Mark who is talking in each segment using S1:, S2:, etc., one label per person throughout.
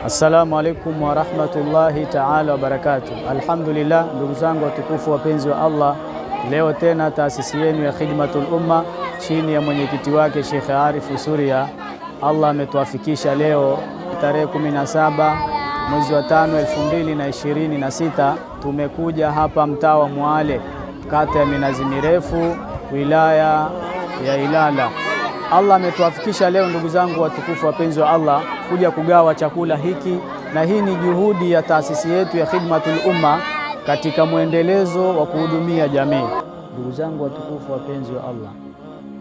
S1: Assalamu alaikum wa rahmatullahi ta'ala wa barakatuh. Alhamdulillah, ndugu zangu watukufu wapenzi wa Allah, leo tena taasisi yenu ya Khidmatul Umma chini ya mwenyekiti wake Sheikh Arif Suria, Allah ametuafikisha leo tarehe 17 mwezi wa 5 2026, tumekuja hapa mtaa wa Mwale, kata ya Minazi Mirefu, wilaya ya Ilala. Allah ametuafikisha leo ndugu zangu watukufu wapenzi wa Allah kuja kugawa chakula hiki, na hii ni juhudi ya taasisi yetu ya Khidmatul Umma katika mwendelezo wa kuhudumia jamii. Ndugu zangu watukufu wapenzi wa Allah,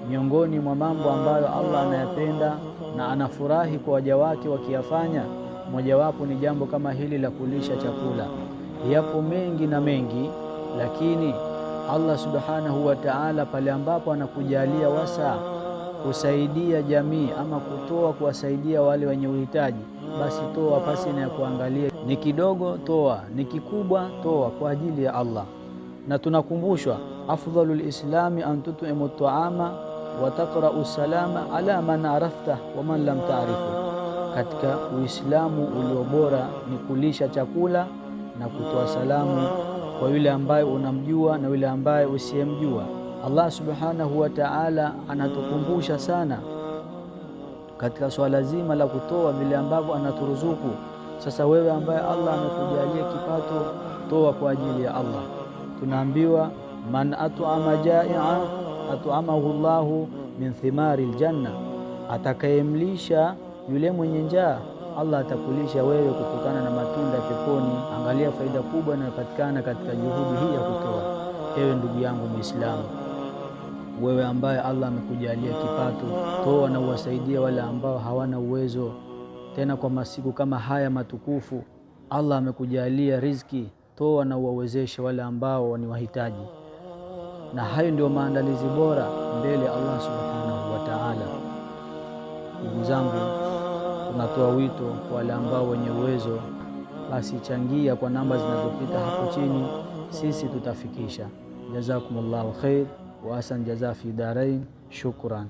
S1: miongoni mwa mambo ambayo Allah anayapenda na anafurahi kwa waja wake wakiyafanya, mojawapo ni jambo kama hili la kulisha chakula. Yapo mengi na mengi, lakini Allah subhanahu wa ta'ala pale ambapo anakujalia wasaa kusaidia jamii ama kutoa kuwasaidia wale wenye uhitaji, basi toa pasi na kuangalia ni kidogo, toa ni kikubwa, toa kwa ajili ya Allah. Na tunakumbushwa afdhalul islami an tut'imu at'ama wa taqra'u salama ala man arafta wa man lam ta'rifu. Katika Uislamu ulio bora ni kulisha chakula na kutoa salamu kwa yule ambaye unamjua na yule ambaye usiyemjua. Allah subhanahu wa ta'ala anatukumbusha sana katika swala zima la kutoa vile ambavyo anaturuzuku. Sasa wewe ambaye Allah amekujalia kipato, toa kwa ajili ya Allah. Tunaambiwa man at'ama ja'i'a at'amahu Allahu min thimari aljanna, atakayemlisha yule mwenye njaa, Allah atakulisha wewe kutokana na matunda peponi. Angalia faida kubwa inayopatikana katika juhudi hii ya kutoa. Ewe ndugu yangu Muislamu, wewe ambaye Allah amekujalia kipato, toa na uwasaidie wale ambao hawana uwezo. Tena kwa masiku kama haya matukufu, Allah amekujalia riziki, toa na uwawezeshe wale ambao ni wahitaji. Na hayo ndio maandalizi bora mbele Allah subhanahu wa ta'ala. Ndugu zangu, tunatoa wito kwa wale ambao wenye uwezo, basi changia kwa namba zinazopita hapo chini, sisi tutafikisha. Jazakumullahu khair wa asan jaza fi darain. Shukran.